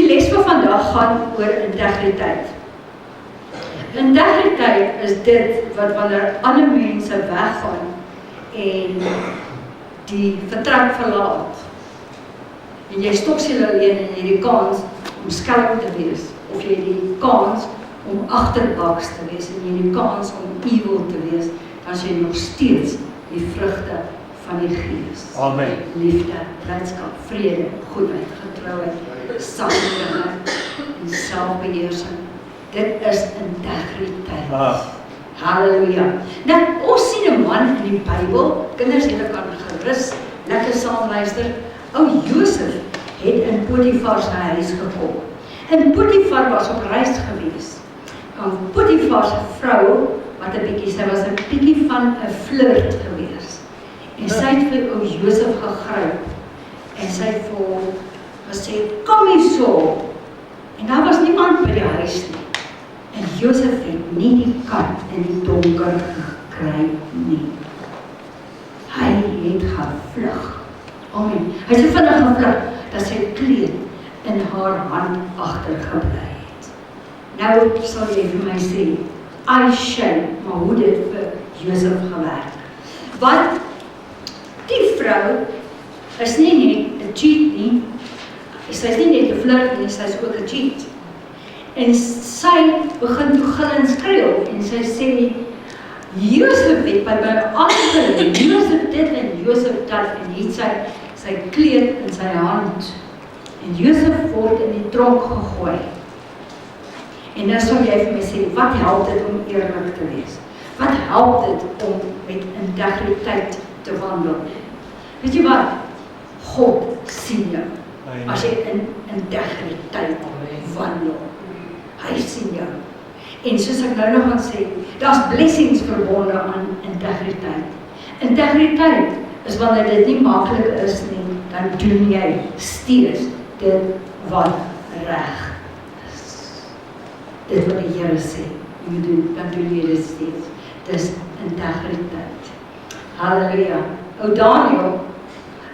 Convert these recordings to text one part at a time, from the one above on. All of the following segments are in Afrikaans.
Die les van vandag gaan oor integriteit. Integriteit is dit wat wanneer ander mense weggaan en die vertrek verlaat. En jy stoksel alleen en jy die kans om skelm te wees, of jy die kans om agterbaks te wees, en jy die kans om evil te wees, dan jy nog steeds die vrugte van die Gees. Amen. Liefde, blydskap, vrede, goedheid, getrouheid, saglikheid en selfbeheersing. Dit is integriteit. Halleluja. Nou, ons sien 'n man in die Bybel, kinders, julle kan gerus lekker saam luister. Josef het in Potifar se huis gekom. En Potifar was op reis gewees. Potifar se vrou, sy was 'n bietjie van 'n flirt gewees. En sy het vir Josef gegryp. En sy het vir hom gesê, kom hier so. En daar was niemand by die huis nie. En Josef het nie die kat in die donker gekry nie. Hy het gevlug. Amen. Hy het so vinnig gevlug, dat sy kleed in haar hand agtergebly het. Nou sal jy vir my sê, I shame, maar hoe dit vir Josef gewerk. Want die vrou is nie net 'n cheat nie, sy is nie net 'n flirt nie, sy is ook 'n cheat. En sy begin toe gil en skreeu, en sy sê, Josef het by my aangelê, Josef dit en Josef dat, en hier sy kleed in sy hand. En Josef word in die tronk gegooi. En dan sal jy vir my sê, wat help dit om eerlik te wees? Wat help dit om met integriteit te wandel? Weet jy wat? God sien jou, as jy in integriteit wandel. Hy sien jou. En soos ek nou nog gaan sê, daar's blessings verbonde aan integriteit. Integriteit is wanneer dit nie maklik is nie, dan doen jy steeds dit wat reg is. Dit wat die Here sê, jy doen, dan doen jy dit steeds. Dis integriteit. Halleluja.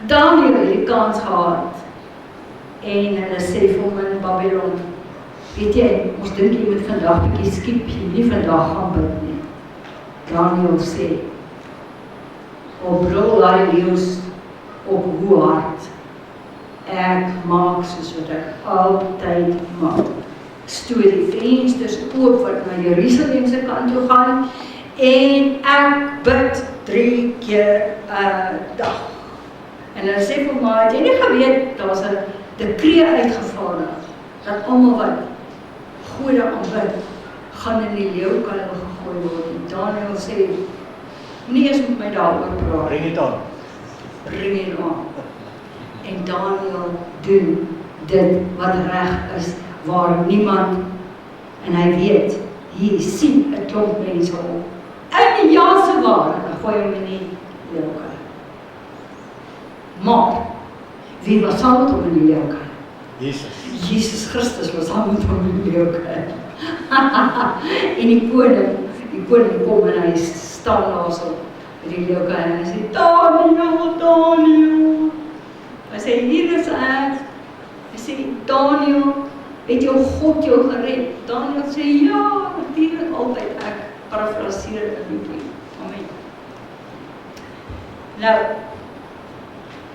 Daniel het die kans gehad. En hulle sê vir hom in Babylon, weet jy, ons dink jy moet vandag bietjie skiep, jy moet nie vandag gaan bid nie. Daniel sê, brul daai leeu's op hoe hard. Ek maak soos wat ek altyd maak. Stoot die vensters oop wat na Jerusalem se kant toe gaan, en ek bid 3 keer 'n dag. En hulle sê vir my, het jy nie geweet, daar was 'n dekree uitgevaardig, dat almal wat gode aanbid, gaan in die leeukuil gegooi word. En Daniel sê, nie eens met my daaroor praat. Bring dit aan. Bring dit aan. En Daniel doen dit wat reg is, waar niemand, en hy weet, hier sien 'n klomp mense op. In die Jaanse waar, dan gooi hom in die leeukuil. Maar, wie was saam met hom in die leeukuil? Jesus Christus was saam met hom in die leeukuil. En die koning kom en hy staan daar so by die leeukuil en hy sê, Daniel. Hy sê, hier is ek. Hy sê, Daniel, het jou God jou gered? Daniel sê, ja, natuurlijk altyd ek. Parafraseer 'n bietjie. Amen. Nou,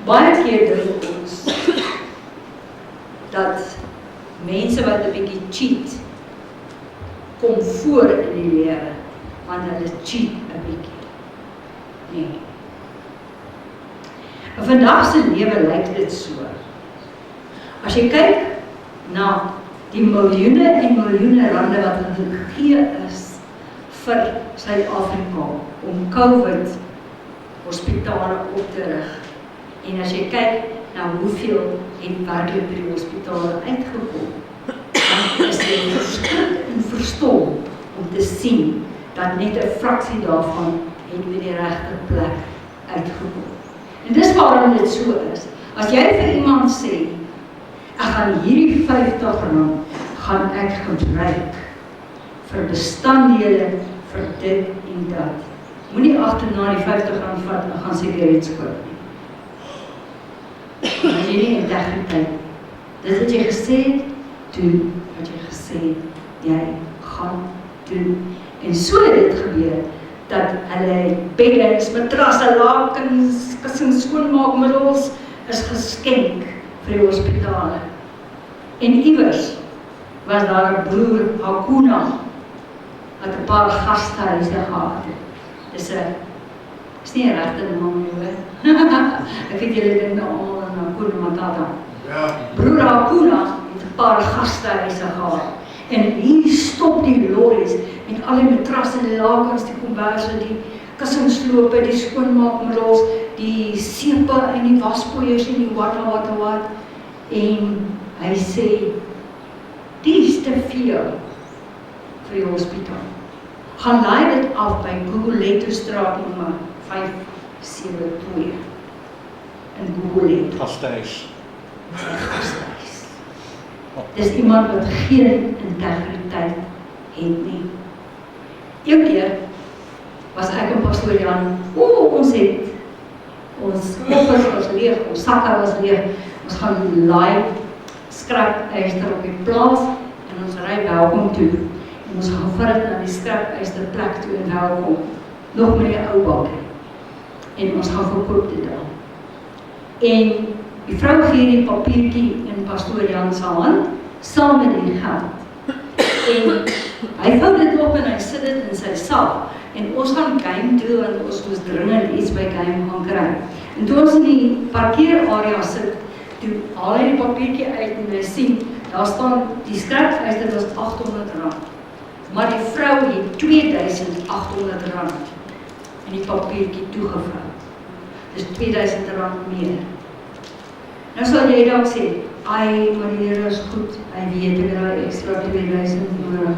baie keer dink ons dat mense wat 'n bietjie cheat, kom voor in die lewe, want hulle cheat 'n bietjie. Nee. In vandag se lewe lyk dit so. As jy kyk na die miljoene en miljoene rande wat gegee is vir Suid-Afrika om COVID hospitale op te rig. En as jy kyk na hoeveel het werklik by die hospitale uitgekom, dan is jy verskrik en verstom om te sien dat net 'n fraksie daarvan het by die regte plek uitgekom. En dis waarom dit so is. As jy vir iemand sê, ek gaan hierdie R50 gaan ek gebruik vir bestanddele vir dit en dat. Moenie agterna die R50 vat en gaan sigarette koop nie. As jy nie integriteit, dit wat jy gesê het, doen wat jy gesê het, jy gaan doen. En so het dit gebeur, dat hulle beddens, matrasse, lakens, kussings, skoonmaakmiddels is geskenk vir die hospitale. En iewers was daar 'n broer, Hakuna, wat 'n paar gastehuise gehad het. Dis nie 'n regte naam nie, ek weet julle dink nou almal aan Hakuna Matata. Broer Hakuna het 'n paar gastehuise gehad. En hier stop die lorries met al die matrasse, die lakens, die komberse, die kussingslope, die skoonmaakmiddels, die sepe en die waspoeiers en die wat. En hy sê, dis te veel vir die hospitaal. Gaan laai dit af by Google Letterstraat nommer 572 in Google Letter. Gastehuis. Dis iemand wat geen integriteit het nie. Een keer was ek en pastoor Jan, ons koffers was leeg, ons sakke was leeg, ons gaan laai skrapyster op die plaas en ons ry Welkom toe. En ons gaan vat dit na die skrapyster plek toe in Welkom, nog met die ou bakkie. En ons gaan verkoop dit daar. En die vrou gee die papiertjie in pastoor Jan se hand, saam met die geld. En hy vou dit op en hy sit dit in sy sak. En ons gaan game toe en ons moes dringend iets by game gaan kry. En toe ons in die parkeerarea sit, toe haal hy die papiertjie uit en hy sien, daar staan, die skrapyster was R800. Maar die vrou het R2800 in die papiertjie toegevou. Dus R2000 meer. Nou sal jy dalk sê, ai, maar die Here is goed, hy weet ek daai ekstra 2000 nodig.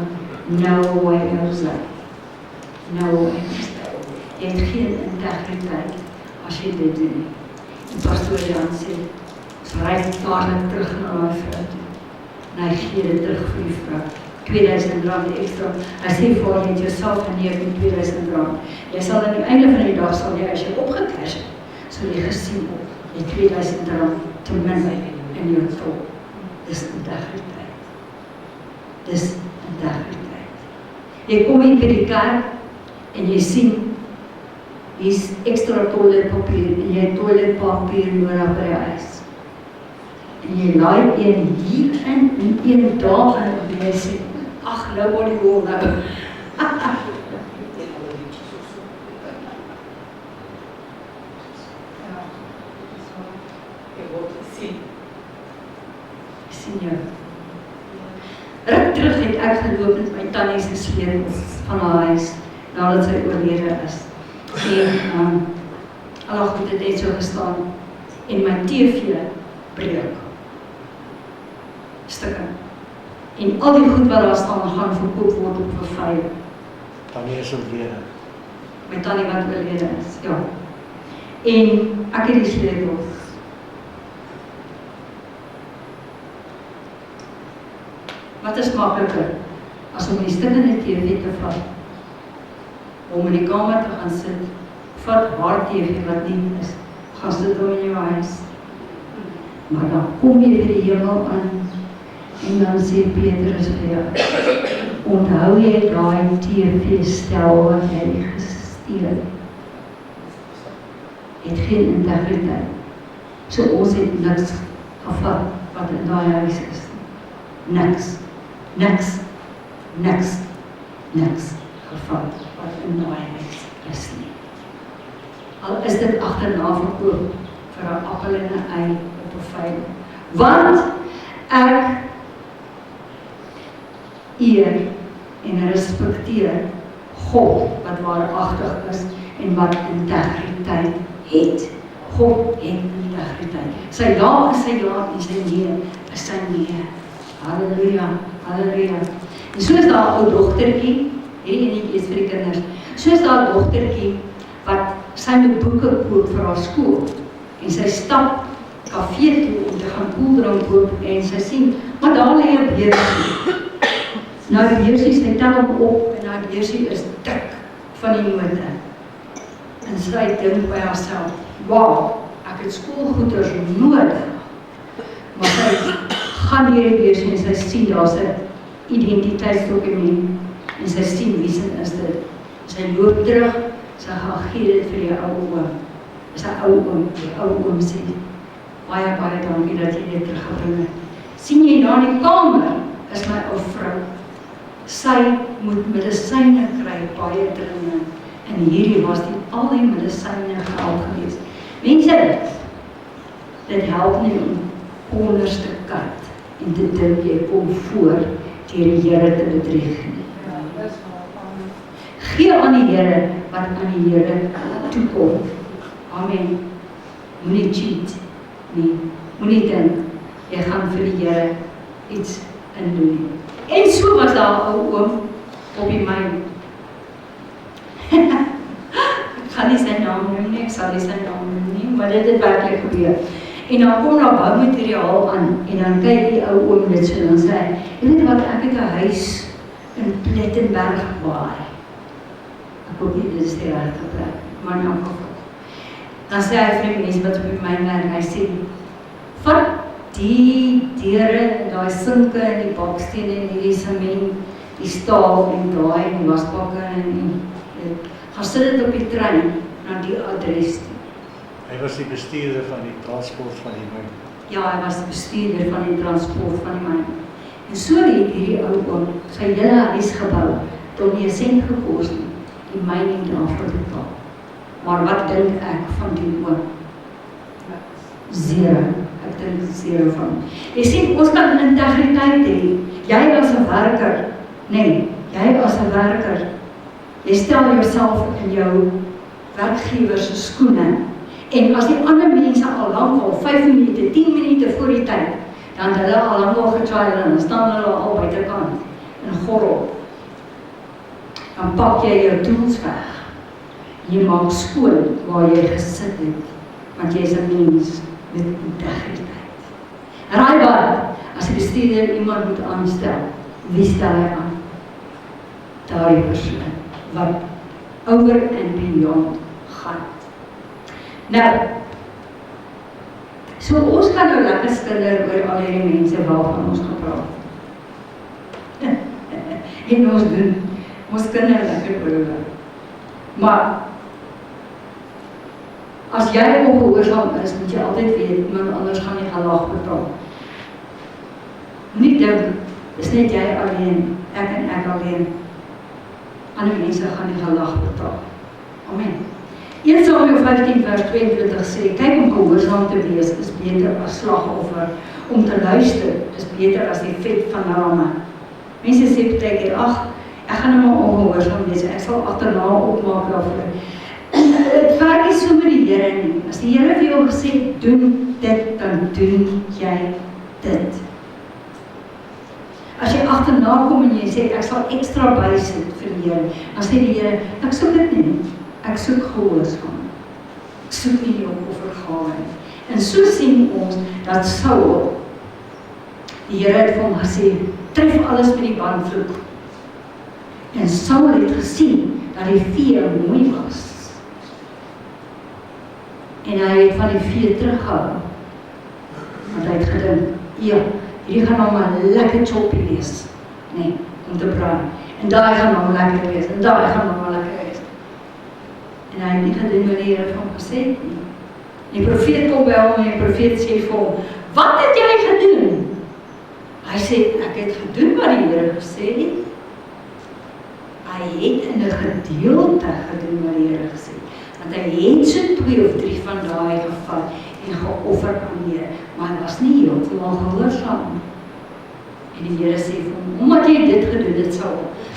No way, Elsa. No way. Jy het geen integriteit as jy dit doen. En pastoor Jan sê, ons ry dadelik terug na my vrou toe. En hy gee dit terug vir die vrou. R2000 ekstra. Hy sê vir jy het jouself geneem met R2000. Jy sal aan die einde van die dag, sal jy as jy opgecash het, sal jy gesien op, jy R2000 te min in jou tol. Dis integriteit. Dis integriteit. Jy kom hier by die kerk en jy sien, hier is extra toiletpapier en jy het toiletpapier nodig by die huis. En jy laai een hier in en een daar in en jy sê, ag, nou word die hoor nou. Ruk terug het ek geloop met my tannie se sleutels van haar huis, nadat sy oorlede is. En al goed het net so gestaan, en my TV breek. Stukke. En al die goed wat daar staan, gaan verkoop word op vir veiling. Tannie is oorlede. My tannie wat oorlede is, ja. En ek het die sleutels. Wat is makliker, as om die stikkende TV te vat, om in die kamer te gaan sit, vat haar TV wat nie is, gaan sit om in jou huis. Maar dan kom jy by die hemel aan, en dan sê Petrus vir jou, onthou jy daai TV stel wat jy gesteel. Het geen integriteit. So ons het niks gevat wat in daai huis is. Niks gevat wat in daai huis is nie. Al is dit agterna verkoop vir 'n appel en 'n ei op 'n veiling. Want ek eer en respekteer God wat waaragtig is en wat integriteit het. God het integriteit. Sy ja is sy ja en sy nee is sy nee. Halleluja, halleluja. En so is daar 'n ou dogtertjie, hierdie enetjie is vir die kinders, so is daar 'n dogtertjie wat sy moet boeke koop vir haar skool. En sy stap kafee toe om te gaan koeldrank koop en sy sien, maar daar lê 'n beursie. Nou die beursie, sy tel hom op en die beursie is dik van die note. En sy dink by haarself, wow, ek het skoolgoeders nodig. Maar sy gaan deur die beurs en sy sien daar's 'n identiteitsdokument en sy sien wie sin is dit. Sy loop terug, sy gaan gee dit vir die ou oom. Dis 'n ou oom, die ou oom sê, baie dankie dat jy dit teruggebring het. Sien jy daar in die kamer, is my ou vrou. Sy moet medisyne kry, baie dringend. En hierdie was al die medisyne geld gewees. Mense, dit help nie om onderste kat en te dink jy kom voor deur die Here te bedrieg nie. Gee aan die Here wat aan die Here toekom. Amen. Moenie cheat nie. Moenie dink jy gaan vir die Here iets indoen. En so was daar 'n ou oom op die myn. Ek gaan nie sy naam noem nie, ek sal nie sy naam noem nie, maar dit het werklik gebeur. En dan kom daar boumateriaal aan, en dan kyk die ou oom dit so, en dan sê hy, jy weet wat, ek het 'n huis in Plettenberg Baai. Ek hoop nie, dit is die regte plek, maar in elk geval. Dan sê hy vir die mense wat op die myn werk, hy sê, vat die deure, en die sinke, en die bakstene, en die sement, die staal, en die wasbakke, en gaan sit dit op die trein, na die adres. Hy was die bestuurder van die transport van die myn. Ja, hy was die bestuurder van die transport van die myn. En so het hierdie ou oom sy hele huis gebou, tot nie 'n sent gekos nie, die myning daarvoor betaal. Maar wat dink ek van die oom? Zero. Ek dink zero van. Jy sien, ons kan integriteit hê. Jy as 'n werker, nee, jy as 'n werker, jy stel jouself in jou werkgewer se skoene. En as die ander mense al lank al 5 minute, 10 minute voor die tyd, dan hulle al lank al getrail en dan staan hulle al buitekant in gorrel. Dan pak jy jou tools weg. Jy maak skoon waar jy gesit het, want jy is 'n mens met integriteit. Raai wat, as die bestuurder iemand moet aanstel, wie stel hy aan? Daardie persoon wat over and beyond gaan. Nou, so ons kan nou lekker skinder oor al die mense waarvan ons gepraat. En ons doen, ons skinder lekker oor hulle. Maar, as jy ongehoorsaam is, moet jy altyd weet, iemand anders gaan nie gelag betaal. Nie dink, is net jy alleen, ek en ek alleen. Ander mense gaan nie gelag betaal. Amen. 1 Samuel 15 vers 22 sê, kyk om gehoorsaam te wees is beter as slagoffer, om te luister is beter as die vet van rame. Mense sê baie keer, ag, ek gaan nou maar ongehoorsaam wees, ek sal agterna opmaak daarvoor. Het werk nie so met die Here nie. As die Here vir jou gesê, doen dit, dan doen jy dit. As jy agterna kom en jy sê, ek sal ekstra bysit vir die Here, dan sê die Here, ek soek dit nie. Ek soek gehoorsaam. Ek soek nie die offergawe nie. En so sien ons dat Saul, die Here het vir hom gesê, tref alles met die bandvloek. En Saul het gesien dat die vee mooi was. En hy het van die vee teruggehou. Want hy het gedink, ja, hierdie gaan nou maar lekker choppy wees. Nee, om te braai. En daai gaan nou maar lekker wees. En daai gaan nou maar lekker wees. En hy het nie gedink wat die Here vir hom gesê het nie. Die profeet kom by hom en die profeet sê vir hom, wat het jy gedoen? Hy sê, ek het gedoen wat die Here gesê het. Hy het in 'n gedeelte gedoen wat die Here gesê het. Want hy het so 2 of 3 van daai gevat en geoffer aan die Here, maar hy was nie heeltemal gehoorsaam. En die Here sê vir hom, omdat jy dit gedoen het,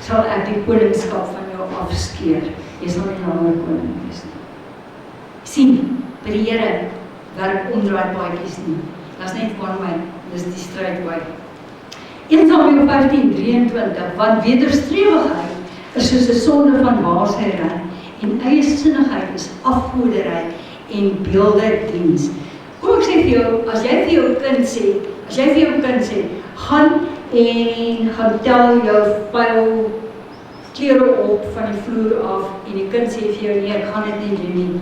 sal ek die koningskap van jou afskeer. Jy sal nie langer koning wees nie. Sien, by die Here werk omdraaipaadjies nie. Dat is net one way, dis die straight way. 1 Samuel 15:23, want wederstrewigheid is soos 'n sonde van waarsêry, en eie sinnigheid is afgoderry en beeldediens. Kom ek sê vir jou, as jy vir jou kind sê, gaan tel jou vuil klere op van die vloer af, en die kind sê vir jou, nee, ek gaan dit nie doen nie.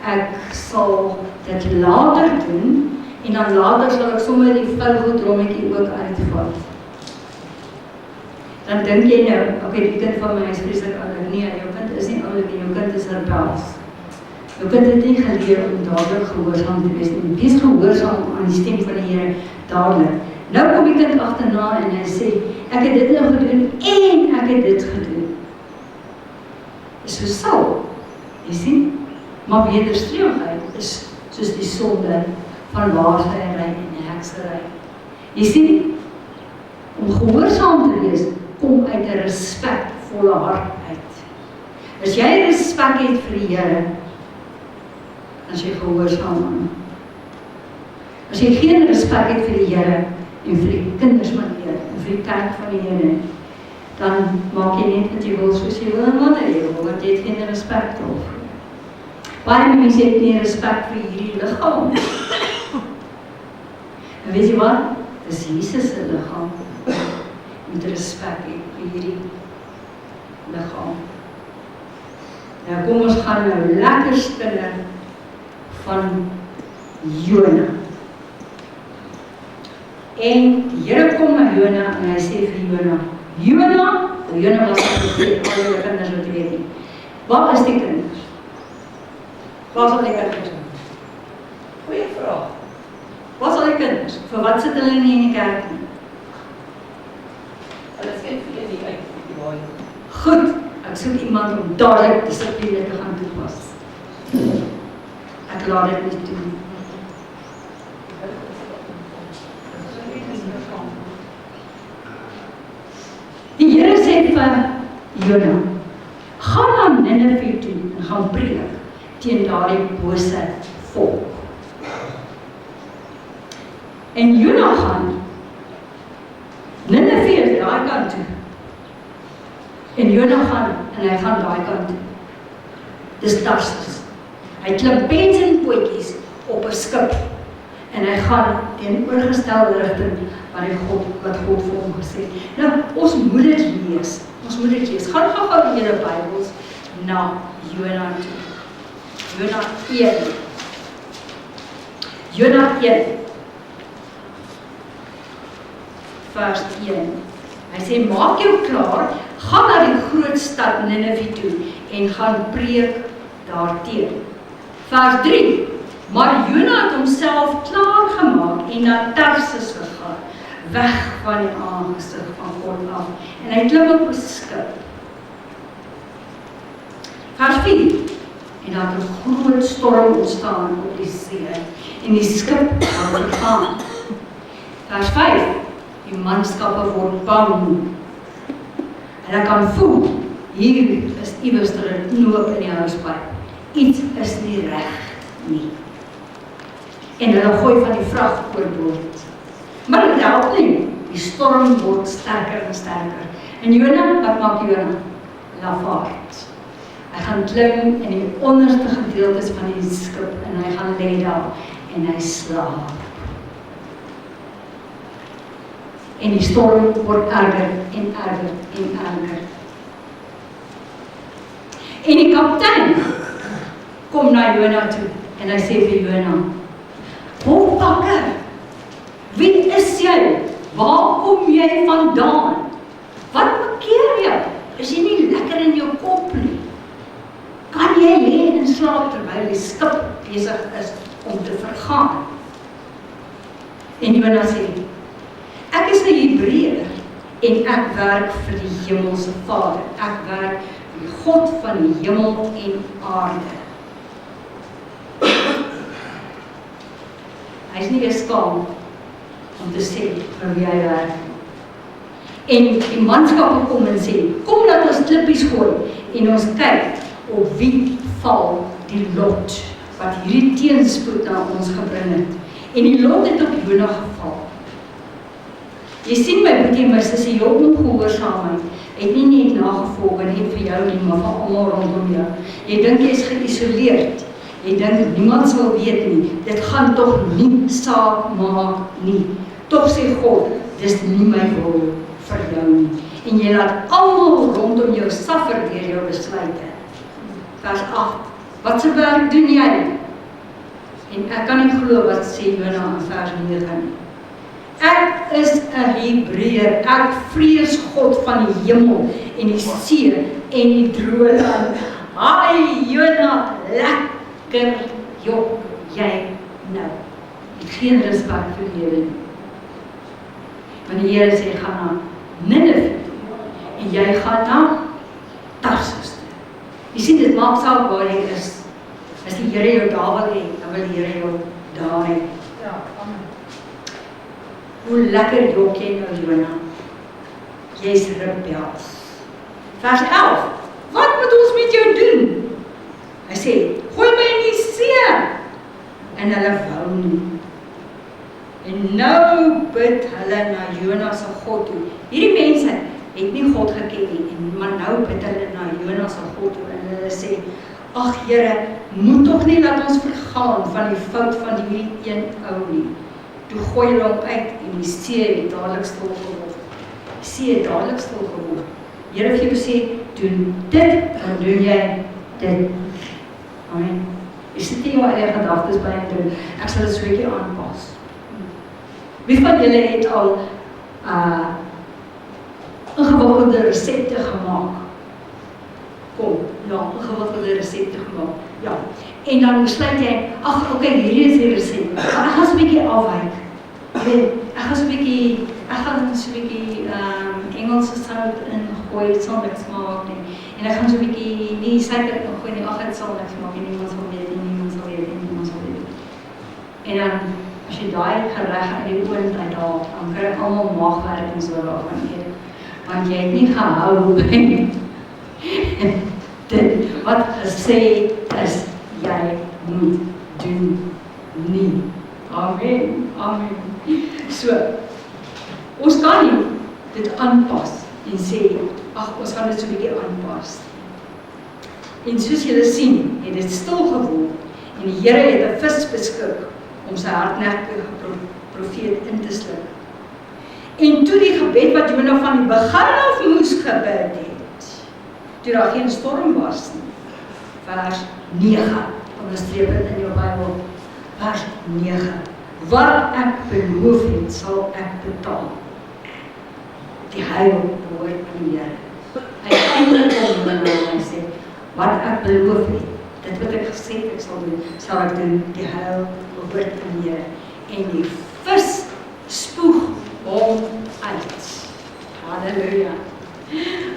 Ek sal dit later doen, En dan later sal ek sommer die velgoedrommetjie ook uitvat. Dan dink jy nou, okay, die kind van my is vreeslik oulik. Nee, jou kind is nie oulik en jou kind is rebels. Jou kind het nie geleer om dadelik gehoorsaam te wees nie. Wees gehoorsaam aan die stem van die Here dadelik. Nou kom die kind agterna en hy sê, ek het dit nou gedoen en ek het dit gedoen. Is so Saul, jy sien, maar wederstrewigheid is soos die sonde van waarsêry en heksery. Jy sien, om gehoorsaam te wees, kom uit 'n respekvolle hart uit. As jy respek het vir die Here, as jy gehoorsaam aan hom. As jy geen respek het vir die Here en vir die kinders van die Here en vir die kerk van die Here, dan maak jy net wat jy wil soos jy wil en wanneer jy wil, want jy het geen respek daarvoor. Baie mense het nie respek vir hierdie liggaam. En weet jy wat? Dis Jesus se liggaam. Met respek vir hierdie liggaam. Nou kom ons gaan nou lekker spinne van Jona. En die Here kom na Jona en hy sê vir Jona, Jona was 'n profeet, al die kinders wat jy weet nie. Waar is die kinders? Waar sal die kinders wees? Goeie vraag. Waar sal die kinders? Vir wat sit hulle nie in die kerk nie? Hulle is geen vir die uit die waai. Goed, ek soek iemand om dadelik dissipline te gaan toepas. Ek laat dit nie toe. Die Here sê vir Jona, gaan na Nineve toe en gaan preek teen daardie bose volk. En Jona gaan, Nineve is daai kant toe. En Jona gaan, en hy gaan daai kant toe. Dis Tarsus. Hy klim pens en pootjies op 'n skip en hy gaan teenoorgestelde rigting wat God vir hom gesê het. Nou, ons moet dit lees. Gaan gou in julle Bybels na Jona toe. Jona 1. Jona 1. Vers 1. Hy sê, maak jou klaar, gaan na die groot stad Nineve toe en gaan preek daarteen. Vers 3. Maar Jona het homself klaar gemaak en na Tarsus gegaan, weg van die aangesig van God af. En hy klim op 'n skip. Vers 4. En daar het 'n groot storm ontstaan op die see en die skip het vergaan. Vers 5. Die manskappe word bang. En ek kan voel, hier is iewers 'n knoop in die houspyp. Iets is nie reg nie. En hulle gooi van die vrag oorboord. Maar dit help nie. Die storm word sterker en sterker. En Jona, wat maak Jona? Lafaard. Hy gaan klim in die onderste gedeeltes van die skip en hy gaan lê daar en hy slaap. En die storm word erger en erger en erger. En die kaptein kom na Jona toe en hy sê vir Jona, "Kom pakker, wie is jy? Waar kom jy vandaan? Wat bekeer jou? Is jy nie lekker in jou kop nie? Kan jy lê en slaap terwyl die skip besig is om te vergaan?" En Jona sê, "Ek is 'n Hebreër en ek werk vir die hemelse Vader. Ek werk vir die God van die hemel en aarde." Hy is nie weer skaam om te sê vir wie hy werk. En die manskappe kom en sê, "Kom laat ons klippies gooi en ons kyk op wie val die lot wat hierdie teenspoed na ons gebring het." En die lot het op Jona geval. Jy sien my broertjie en my sussie, jou ongehoorsaamheid het nie net nagevolge net vir jou nie, maar vir almal rondom jou. Jy dink jy is geïsoleerd. Jy dink niemand sal weet nie. Dit gaan tog nie saak maak nie. Tog sê God, dis nie my wil vir jou nie. En jy laat almal rondom jou suffer deur jou besluite. Vers 8. Wat se werk doen jy? En ek kan nie glo wat sê Jona in vers 9 nie. Ek is 'n Hebreër, ek vrees God van die hemel en die see en die droë land. Haai Jona, lekker jok jy nou. Het geen respek vir die Here nie. Want die Here sê, gaan na Nineve en jy gaan na Tarsus. Jy sien, dit maak saak waar jy is. As die Here jou daar wil hê, dan wil die Here jou daar hê. Ja, amen. Hoe lekker jok jy nou, Jona? Jy's rebels. Vers 11. Wat moet ons met jou doen? Hy sê, gooi my in die see. En hulle wou nie. En nou bid hulle na Jona se God toe. Hierdie mense het nie God geken nie, maar nou bid hulle na Jona se God toe en hulle sê, ag Here, moet tog nie laat ons vergaan van die fout van hierdie een ou nie. Toe gooi hulle hom uit en die see het dadelik stil geword. Die see het dadelik stil geword. Here het vir jou sê, doen dit, dan doen jy dit. Amen. Jy sit nie jou eie gedagtes by en doen, ek sal dit so 'n bietjie aanpas. Wie van julle het al ingewikkelde resepte gemaak? Kom, ja, ingewikkelde resepte gemaak. Ja. En dan besluit jy, ag, okay, hierdie is die resep. Maar ek gaan so 'n bietjie afwyk. Ek gaan so 'n bietjie Engelse sout ingooi, dit sal niks maak nie. En ek gaan so 'n bietjie nie suiker ingooi nie, ag, dit sal niks maak nie, niemand sal weet nie, niemand sal weet nie, niemand sal weet nie. En dan as jy daai gereg uit die oond uithaal, dan kry almal maagwerk en so daarvan eet. Want jy het nie gehou by dit wat gesê is, jy moet doen nie. Amen, amen. So, ons kan nie dit aanpas en sê, ag, ons gaan dit so 'n bietjie aanpas. En soos julle sien, het dit stil geword en die Here het 'n vis beskik om sy hardnekkige profeet in te sluk. En toe die gebed wat Jona van die begin af moes gebid het, toe daar geen storm was nie. Vers 9, onderstreep dit in jou Bybel. Vers 9. Wat ek beloof het, sal ek betaal. Die heil behoort aan die Here. Hy eindelik kom en hy sê, wat ek beloof het, dit wat ek gesê ek sal doen, sal ek doen. Die heil behoort aan die Here. En die vis spoeg hom uit. Halleluja.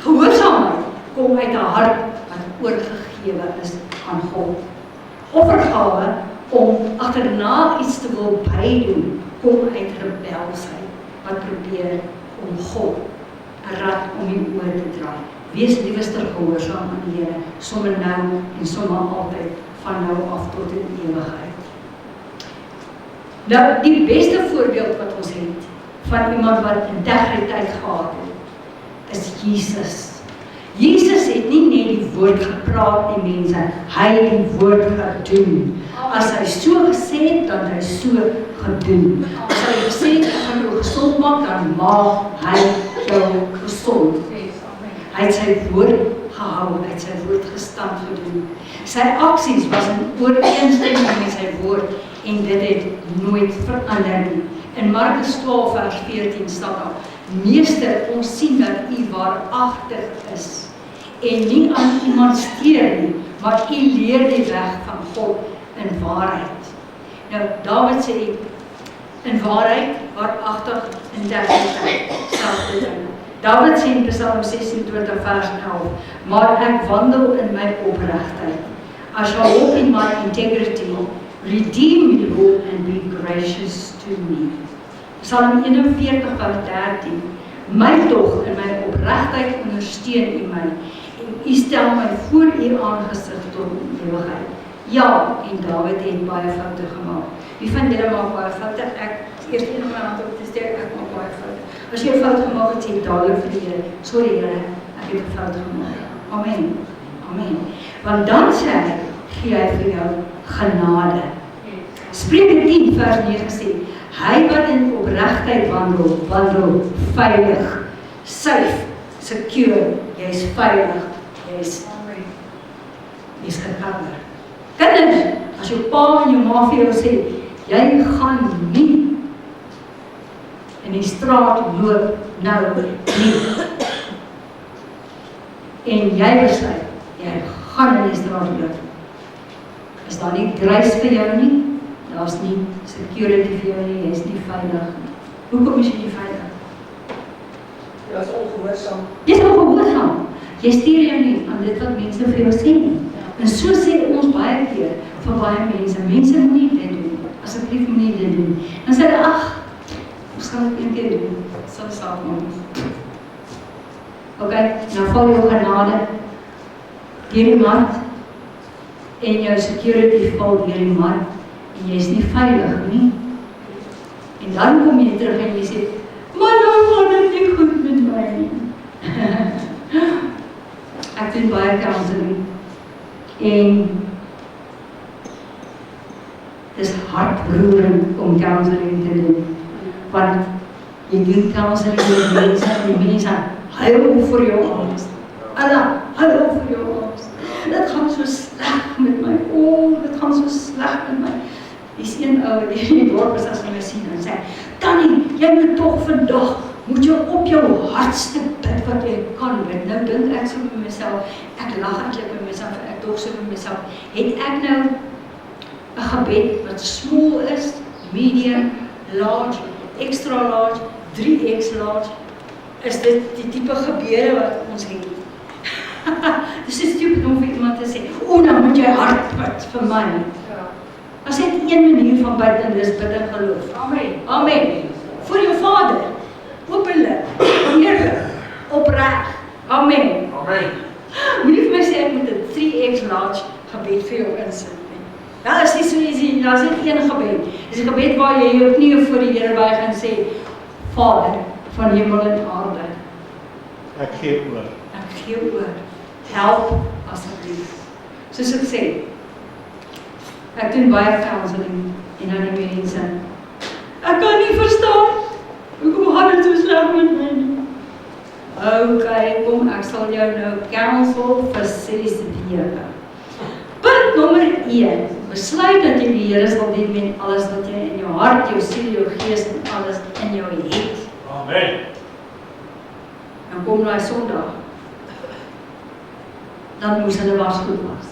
Gehoorsaamheid kom uit 'n hart wat oorgegewe is aan God. Offergawe om agterna iets te wil bydoen, kom uit rebelsheid wat probeer om God 'n rad om die oor te draai. Wees liewester gehoorsaam aan die Here, sommer nou en sommer altyd, van nou af tot in ewigheid. Nou, die beste voorbeeld wat ons het van iemand wat integriteit gehad het, is Jesus. Jesus het nie net die woord gepraat nie, mense, hy het die woord gedoen. As hy so gesê het, dan hy so gedoen. As hy gesê het, ek gaan jou gesond maak, dan maak hy jou gesond. Hy het sy woord gehou, hy het sy woord gestand gedoen. Sy aksies was in ooreenstemming met sy woord en dit het nooit verander nie. In Markus 12 vers 14 staan daar, Meester, ons sien dat u waaragtig is en nie aan iemand steur nie, maar u leer die weg van God in waarheid. Nou, Dawid sê, in waarheid, waaragtig, integriteit, selfde ding. Dawid sê in Psalm 26 vers 11, maar ek wandel in my opregtheid. I shall walk in my integrity, redeem me, Lord, and be gracious to me. Psalm 41 vers 13, my tog in my opregtheid ondersteun u my, en u stel my voor u aangesig tot in ewigheid. Ja, en Dawid het baie foute gemaak. Wie van julle maak baie foute? Ek, eerst een om my hand op te steek, ek maak baie foute. As jy 'n fout gemaak het, sê dadelik vir die Here, sorry Here, ek het 'n fout gemaak. Amen. Amen. Want dan sê hy, gee hy vir jou genade. Spreuke 10 vers 9 sê, hy wat in opregtheid wandel, wandel veilig, safe, secure, jy is veilig, jy is gecover. Kinders, As jou pa en jou ma vir jou sê, jy gaan nie in die straat loop nou nie. En jy besluit, jy gaan in die straat loop. Is daar nie grys vir jou nie? Daar's nie security vir jou nie, jy is nie veilig nie. Hoekom is jy nie veilig? Jy was ongehoorsaam. Jy is ongehoorsaam. Jy stuur jou nie aan dit wat mense vir jou sê nie. En so sê ons baie keer vir baie mense, mense moenie dit doen, asseblief moenie dit doen. Dan sê hulle, ag, ons gaan dit een keer doen, sal saak maak. Ok, nou val jou genade deur die mat en jou security val deur die mat en jy is nie veilig nie. En dan kom jy terug en jy sê, maar nou gaan dit nie goed met my nie. Ek doen baie counseling en het is hartroerend om counseling te doen, want jy doen counseling met mense en die mense huil vir jou angst. Alla, huil vir jou angst. Dit gaan so sleg met my, dit gaan so sleg met my. Dis een ou wat in die dorp is as hy my sien en sê, Tannie, jy moet tog vandag, moet jy op jou hardste bid wat jy kan bid. Nou dink ek so met myself, ek lag eintlik met myself, ek dog so met myself, het ek nou 'n gebed wat small is, medium, large, extra large, 3x large, is dit die tipe gebede wat ons het. Dis is stupid om vir iemand te sê, nou moet jy hard bid vir my. As jy het een manier van bid en dis bid en geloof. Amen. Amen. Voor jou Vader, openlik, eerlik, opreg. Amen. Amen. Moenie vir my sê ek moet 'n 3x large gebed vir jou insit nie. Ja, is nie so easy, daar is net een gebed. Dis 'n gebed waar jy jou knieë voor die Here buig en sê, Vader van hemel en aarde, Ek gee oor. ek gee oor. Help asseblief. Soos ek sê, ek doen baie counseling en dan die mense. Ek kan nie verstaan hoekom gaan dit so sleg met my nie. Ok, kom, ek sal jou nou counsel vir 6 weke. Punt nommer 1. Besluit dat jy die Here sal dien met alles wat jy in jou hart, jou siel, jou gees en alles in jou het. Amen. Dan kom daai Sondag. Dan moes hulle waarsku was.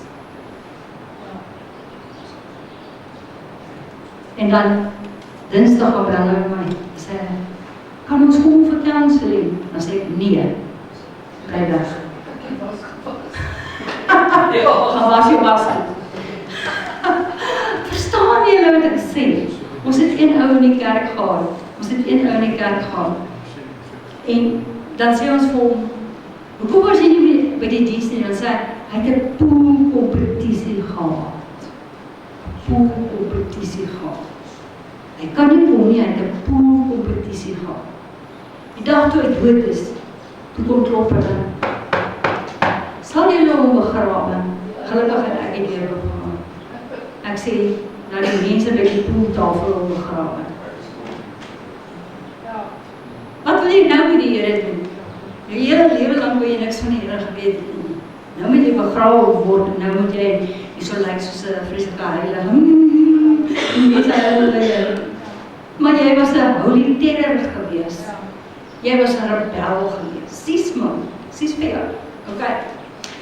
En dan Dinsdag bel hulle my, sê, kan ons kom vir counseling? Dan sê ek, nee, bly weg. Gaan was jy was. Verstaan jy wat ek sê? Ons het een ou in die kerk gehad. En dan sê ons vir hom, hoekom was jy nie by die diens nie? Dan sê hy het 'n poolkompetisie gehad. Hy kan nie kom nie, hy het 'n poolkompetisie gehad. Die dag toe hy dood is, toe kom klop hulle. Sal julle hom begrawe? Gelukkig het ek die deur oopgemaak. Ek sê, nou die mense by die pooltafel hom begrawe. Wat wil jy nou met die Here doen? Jou hele lewe lang wil jy niks van die Here geweet het nie. Nou moet jy begrawe word en nou moet jy so lyk soos 'n vreeslike heilige. Maar jy was 'n holy terror gewees. Jy was 'n rebel gewees. Sies vir jou. Okay.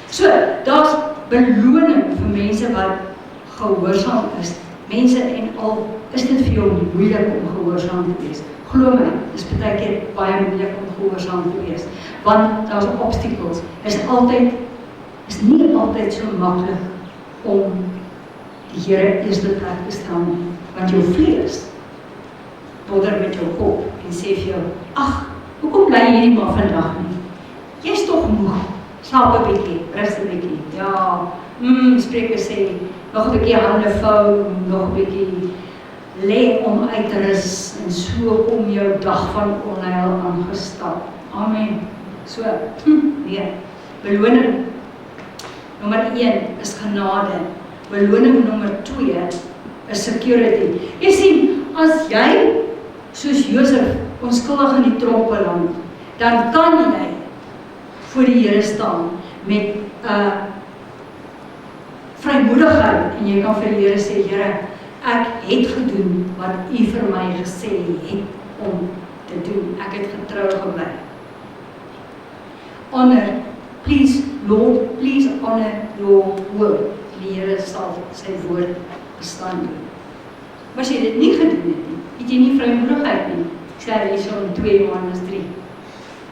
So, daar's beloning vir mense wat gehoorsaam is. Mense en al is dit vir jou moeilik om gehoorsaam te wees. Glo my, dis baie keer baie moeilik om gehoorsaam te wees. Want daar's obstacles. Is nie altyd so maklik om die Here eerste plek te stel nie. Want jou vlees bodder met jou kop en sê vir jou, ag, hoekom bly jy nie maar vandag nie? Jy's tog moeg. Slaap 'n bietjie, rus 'n bietjie. Ja, Spreuke sê, nog 'n bietjie hande vou, nog 'n bietjie lê om uit te rus en so kom jou dag van onheil aangestap. Amen. So, nee, beloning. Nommer 1 is genade. Beloning nommer 2 is security. Jy sien, as jy, soos Josef, onskuldig in die tronk beland, dan kan jy voor die Here staan met 'n vrymoedigheid en jy kan vir die Here sê, Here, ek het gedoen wat U vir my gesê het om te doen. Ek het getrou gebly. Honor, please, Lord, please honor your word. Die Here sal sy woord bestaan doen. Maar as jy dit nie gedoen het nie, het jy nie vrymoedigheid nie. Ek sê hier so in 2 Johannes 3.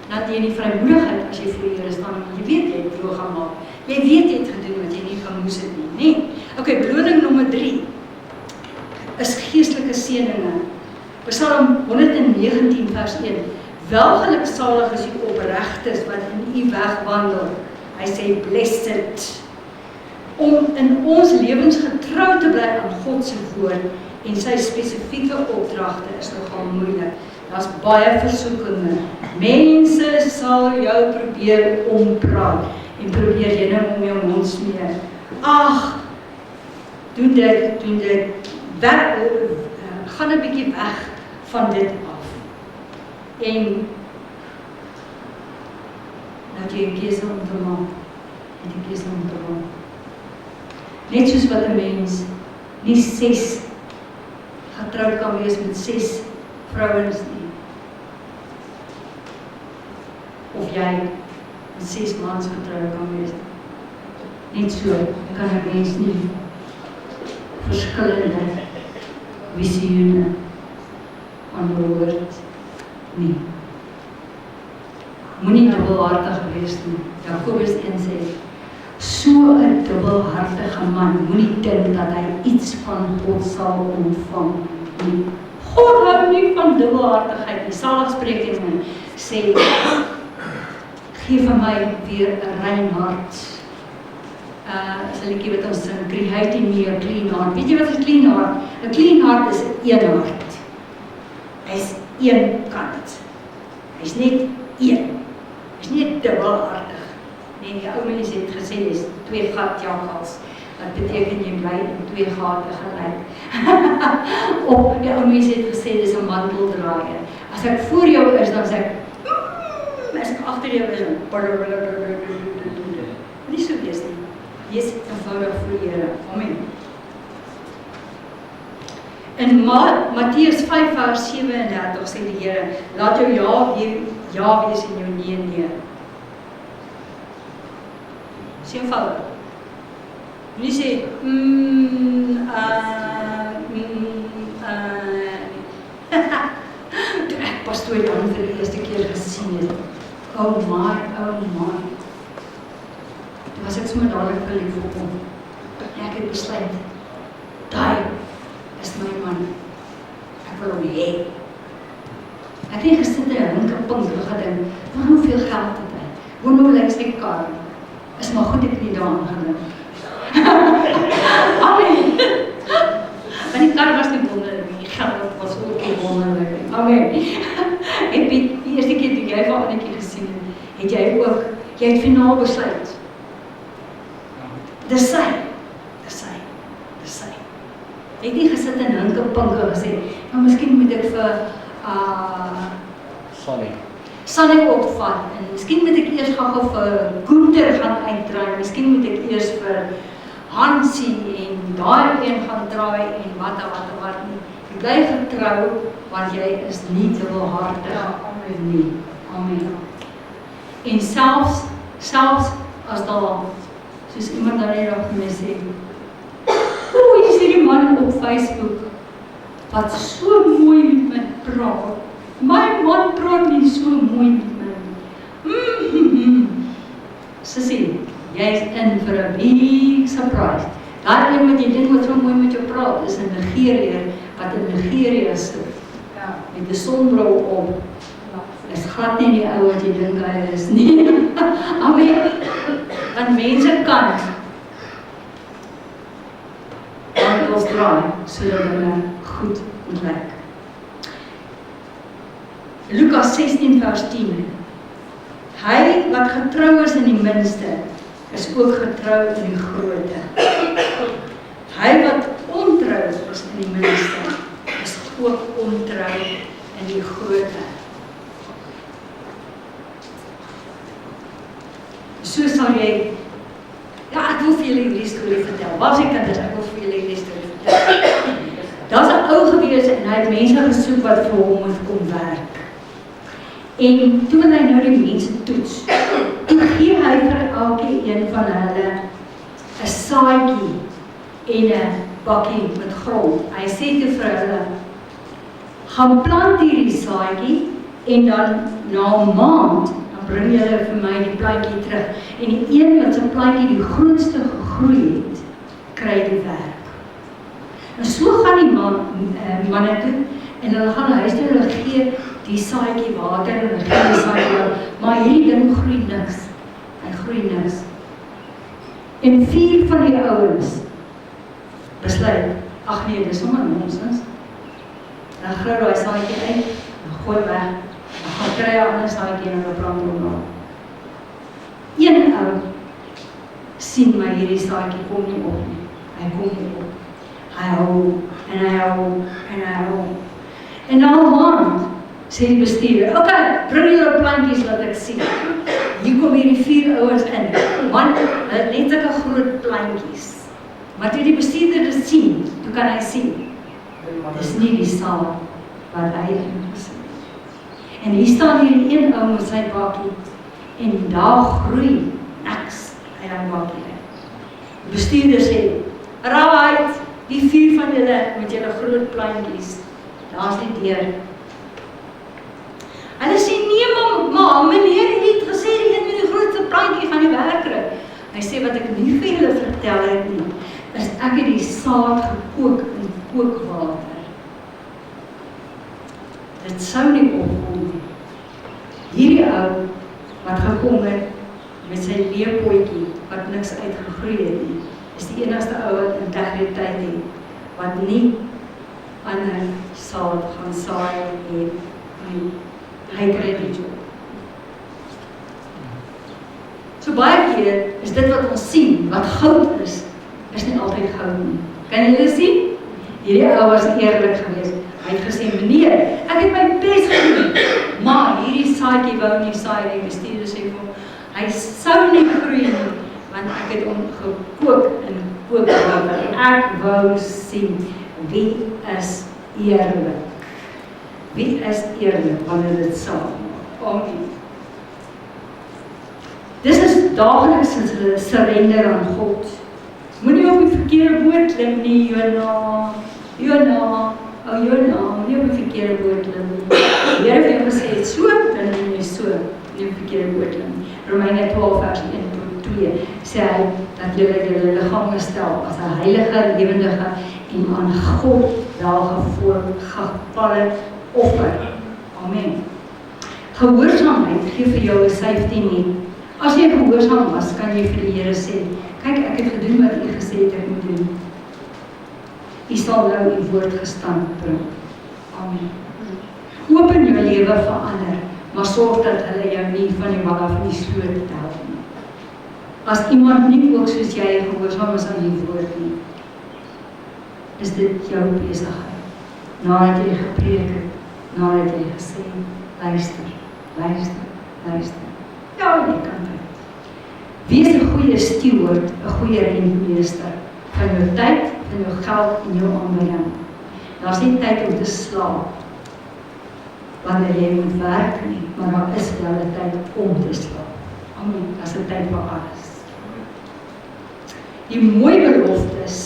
Dat jy nie vrymoedigheid as jy voor die Here staan, jy weet jy het droog gaan maak. Jy weet jy het gedoen wat jy nie gemoes het nie, nee. Okay, beloning nommer 3 is geestelike seëninge. Psalm 119 vers 1. Welgeluksalig is die opregtes wat in U weg wandel. Hy sê blessed. Om in ons lewens getrou te bly aan God se woord en sy spesifieke opdragte is nogal moeilik. Daar's baie versoekinge. Mense sal jou probeer ompraat en probeer heuning om jou mond smeer. Ag, doen dit, gaan 'n bietjie weg van dit af. En dat jy 'n keuse om te maak. Net soos wat 'n mens nie 6 getroud kan wees met 6 vrouens nie. Of jy met 6 mans getroud kan wees. Net so kan 'n mens nie verskillende visioene van die woord nie. Moenie dubbelhartig wees nie. Jakobus 1 sê, so 'n dubbelhartige man moenie dink dat hy iets van God sal ontvang nie. God hou nie van dubbelhartigheid nie. Saligsprekinge sê, gee vir my weer 'n rein hart. Is 'n liedjie wat ons sing, create in me a clean heart. Weet jy wat 'n clean hart? 'n Clean hart is 'n een hart. Hy's een kant. Hy's net een. Hy's nie dubbelhartig. Nee, die ou mense het gesê dis 2 gat jakkals. Wat beteken jy bly in 2 gate gelyk. Of die ou mense het gesê dis 'n manteldraaier. As ek voor jou is, dan sê ek as ek agter jou is, nie so wees nie. Wees eenvoudig voor die Here. Amen. In Matteus 5 vers 37 sê die Here, laat jou ja wees en jou nee. Sê eenvoudig. Nie sê, toe ek pastoor Jan vir die eerste keer gesien het, oh my, toe was ek sommer dadelik verlief op hom. En ek het besluit, daai is my man, ek wil hom hê. Ek het nie gesit in 'n hinkepink gedink, van hoeveel geld het hy, hoe lyk sy kar, is maar goed ek nie daaraan gedink. Amen. Maar die kar was nie wonderlik, die geld was ook nie wonderlik. Amen. En die eerste keer toe jy vir Annetjie gesien het, jy het finaal besluit. Dis sy. Jy het nie gesit in hinkepinke en gesê, nou miskien moet ek vir Sonny opvat, en miskien moet ek eers gou vir Gunther gaan uitdraai, miskien moet ek eers vir Hansie en daai een gaan draai en wat nie. Jy bly getrou, want jy is nie dubbelhartig nie. Amen. En selfs as daar, soos iemand daar net nog vir my sê, jy sê die man op Facebook, wat so mooi met my praat. My man praat nie so mooi met my. Sissie, jy is in vir 'n big surprise. Daar een wat jy dink wat so mooi met jou praat, is 'n Nigeriër, wat in Nigeria sit. Met 'n sonbril op. Is glad nie die ou wat jy dink hy is nie. Amen. Want mense kan ons draai, sodat hulle goed moet lyk. Lukas 16 vers 10. Hy wat getrou is in die minste, is ook getrou in die groote. Hy wat ontrou is in die minste, is ook ontrou in die groote. So sal jy, ek wil vir vir julle hierdie storie vertel. Waar is die kinders? Ek wil vir julle hierdie storie vertel. Daar's 'n ou gewees en hy het mense gesoek wat vir hom moet kom werk. En toe hy nou die mense toets, toe gee hy vir elkeen van hulle 'n saadjie en 'n bakkie met grond. Hy sê toe vir hulle, gaan plant hierdie saadjie en dan na 'n maand, dan bring julle vir my die plantjie terug. En die een wat sy plantjie die grootste gegroei het, kry die werk. En so gaan die manne toe en hulle gaan na huis toe en hulle gee die saadjie water en hulle gee die saadjie, maar hierdie ding groei niks. Hy groei niks. En 4 van die ouens besluit, ag nee, dis sommer nonsens. Dan grou daai saadjie uit, dan gooi weg, dan gaan kry 'n ander saadjie en hulle plant hom na. Een ou sien my hierdie saadjie kom nie op nie. Hy kom nie op. Hy hou en hy hou en hy hou. En na 'n maand sê die bestuurder, "Oké, bring julle plantjies laat ek sien." Hier kom hierdie 4 ouens in. Man, hulle het net sulke groot plantjies. Maar toe die bestuurder dit sien, toe kan hy sien, dis nie die saad wat hy ingesit het. En hier staan hierdie een ou met sy bakkie en daar groei niks uit daai bakkie uit. Die bestuurder sê, "Right, die 4 van julle met julle groot plantjies, daar's die deur." Hulle sê, "Nee, maar meneer het gesê die een met die grootste plantjie gaan die werk kry." Hy sê, "Wat ek nie vir julle vertel het nie, is ek het die saad gekook in kookwater. Dit sou nie opkom nie. Hierdie ou wat gekom het met sy leepotjie wat niks uitgegroei het nie, is die enigste ou wat integriteit het, wat nie ander saad gaan saai het nie. Hy kry die job. So baie keer is dit wat ons sien, wat goud is nie altyd goud nie. Kan julle sien? Hierdie ou was eerlik geweest. Hy het gesê, "Meneer, ek het my bes gedoen, maar hierdie saadjie wou nie saai nie." Die bestuurder sê vir hom, "Hy sou nie groei nie, want ek het hom gekook in kookwater. Ek wou sien wie is eerlik. Wie is eerlik wanneer dit saam maak?" Amen. Dis is daaglikse surrender aan God. Moenie op die verkeerde boot klim nie, Jona, moenie op die verkeerde boot klim nie. Die Here het jou gesê, het so, dan nie so, nie op die verkeerde boot klim nie. Romeine 12 vers 1 tot 2 sê hy, dat julle liggame stel as 'n heilige, lewendige en aan God welgevallige offer. Amen. Gehoorsaamheid gee vir jou 'n safety net. As jy gehoorsaam was, kan jy vir die Here sê, "Kyk, ek het gedoen wat U gesê het ek moet doen. U sal nou U woord gestand bring." Amen. Open jou lewe vir ander, maar sorg dat hulle jou nie van die wal af in die sloot tel nie. As iemand nie ook soos jy gehoorsaam is aan die woord nie, is dit jou besigheid. Nadat jy gepreek het, nadat jy gesê, luister. Ja, jy kan dit. Wees 'n goeie steward, 'n goeie rentmeester van jou tyd, van jou geld en jou aanbidding. Daar's nie tyd om te slaap wanneer jy moet werk nie, maar daar is wel 'n tyd om te slaap. Amen. Daar's 'n tyd vir alles. Die mooi beloftes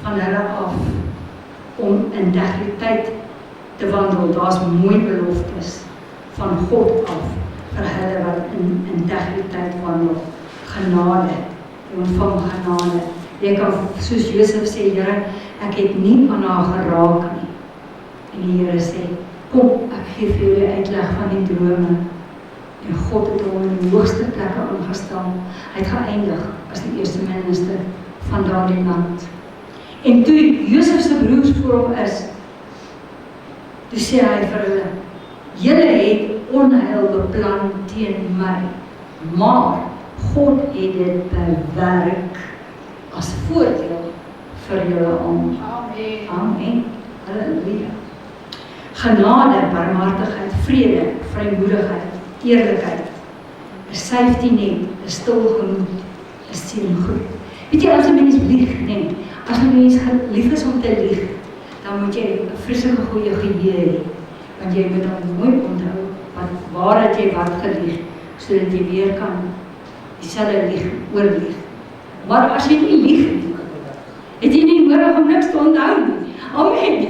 van hulle af om integriteit te wandel, daar's mooi beloftes van God af vir hulle wat in integriteit wandel. Genade, jy ontvang genade. Jy kan soos Josef sê, Here, ek het nie aan haar geraak nie. En die Here sê, kom, ek gee vir julle uitleg van die drome. En God het hom in die hoogste plekke aangestel. Hy het geëindig as die eerste minister van daardie land. En toe Josef se broers voor hom is, toe sê hy vir hulle, julle het onheil beplan teen my, maar God het dit bewerk as voordeel vir julle almal. Amen. Amen. Halleluja. Genade, barmhartigheid, vrede, vrymoedigheid, eerlikheid, 'n safety net, 'n stil gemoed, 'n seëngroet. Weet jy, as 'n mens lieg, nee, as 'n mens lief is om te lieg, dan moet jy 'n vreeslike goeie geheue hê, want jy moet dan mooi onthou, waar het jy wat gelieg, sodat jy weer kan dieselfde lieg oorlieg. Maar as jy nie lieg nie, het jy nie nodig om niks te onthou nie. Amen.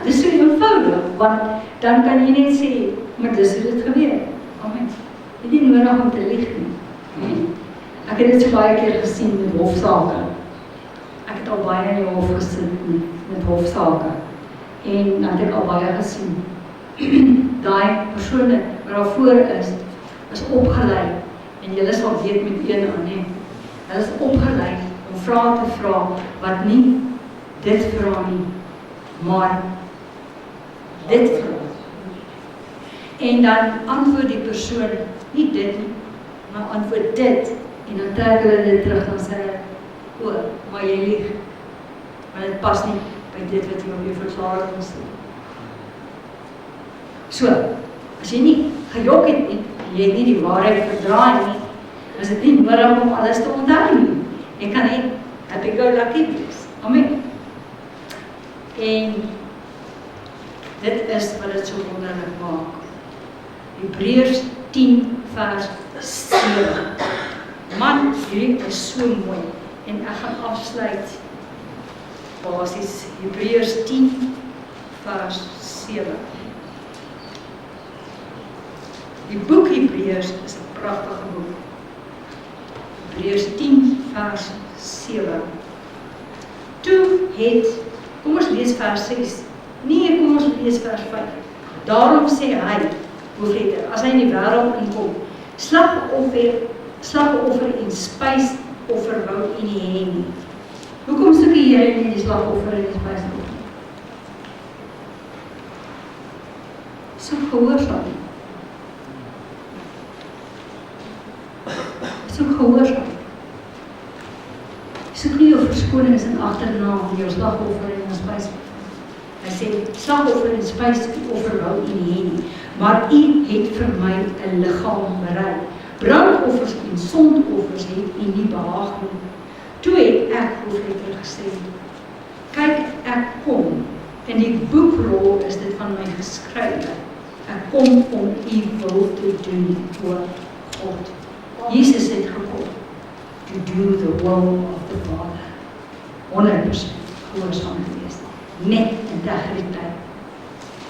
Dis so eenvoudig, want dan kan jy net sê, maar dis hoe dit gebeur. Amen. Het nie nodig om te lieg nie. Amen. Ek het dit so baie keer gesien met hofsake. Ek het al baie in die hof gesit met hofsake. En dan het ek al baie gesien. Daai persone wat daar voor is opgeleid. En julle sal weet met een aan, hè. Hulle is opgeleid om vrae te vra wat nie dit vra nie, maar dit vra. En dan antwoord die persoon nie dit nie, maar antwoord dit. En dan trek hulle dit terug en sê, o, maar jy lieg. Maar dit pas nie by dit wat jy op jou verklaring sê. So, as jy nie gejok het nie, jy het nie die waarheid verdraai nie, is dit nie nodig om alles te onthou nie. Jy kan net happy-go-lucky wees. Amen. En dit is wat dit so wonderlik maak. Hebreërs 10 vers 7. Man, hierdie is so mooi. En ek gaan afsluit basies Hebreërs 10 vers 7. Die boek Hebreërs is 'n pragtige boek. Hebreërs 10 vers 7. Toe het, kom ons lees vers 6. Nee, kom ons lees vers 5. Daarom sê hy, hoofletter, as hy in die wêreld inkom, slagoffer en spysoffer wou u nie hê nie. Hoekom soek die Here nie die slagoffer en die spysoffer? Soek gehoorsaam. Soek gehoorsaam. Soek nie jou verskonings in agterna van jou slagoffer en jou spysoffer. Hy sê, slagoffer en spysoffer wou u nie hê nie, maar u het vir my 'n liggaam berei. Brandoffers en sondoffers het u nie behaag nie. Toe het ek, hoofletter, gesê, kyk, ek kom, in die boekrol is dit van my geskrywe. Ek kom om u wil te doen, o God. Jesus het gekom, to do the will of the Father. 100% gehoorsaam te wees, met integriteit.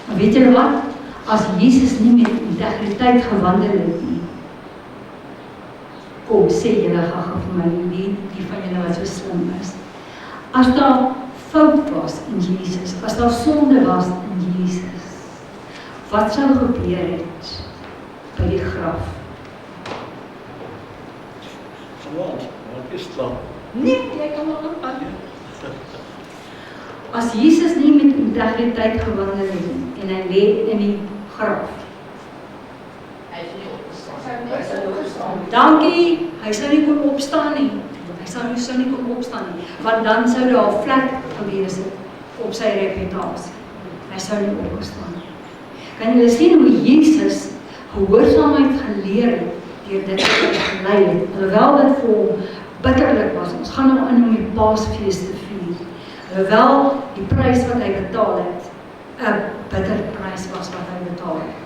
Maar weet julle wat? As Jesus nie met integriteit gewandel het nie, kom, sê julle gaga vir my, die van julle wat so slim is. As daar fout was in Jesus, as daar sonde was in Jesus, wat sou gebeur het by die graf? Wat is dat? Nee, jy kan maar aanpak. As Jesus nie met integriteit gewandel het en hy lê in die graf. Hy is nie opgestaan. Dankie, hy sou nie kon opstaan nie. Hy sou nie kon opstaan nie, want dan sou daar 'n vlek gewees het op sy reputasie. Hy sou nie opgestaan nie. Kan julle sien hoe Jesus gehoorsaamheid geleer het deur dit te gelei het, alhoewel dit vir hom bitterlik was. Ons gaan nou in om die Paasfees te vier. Alhoewel die prys wat hy betaal het, 'n bitter prys was wat hy betaal het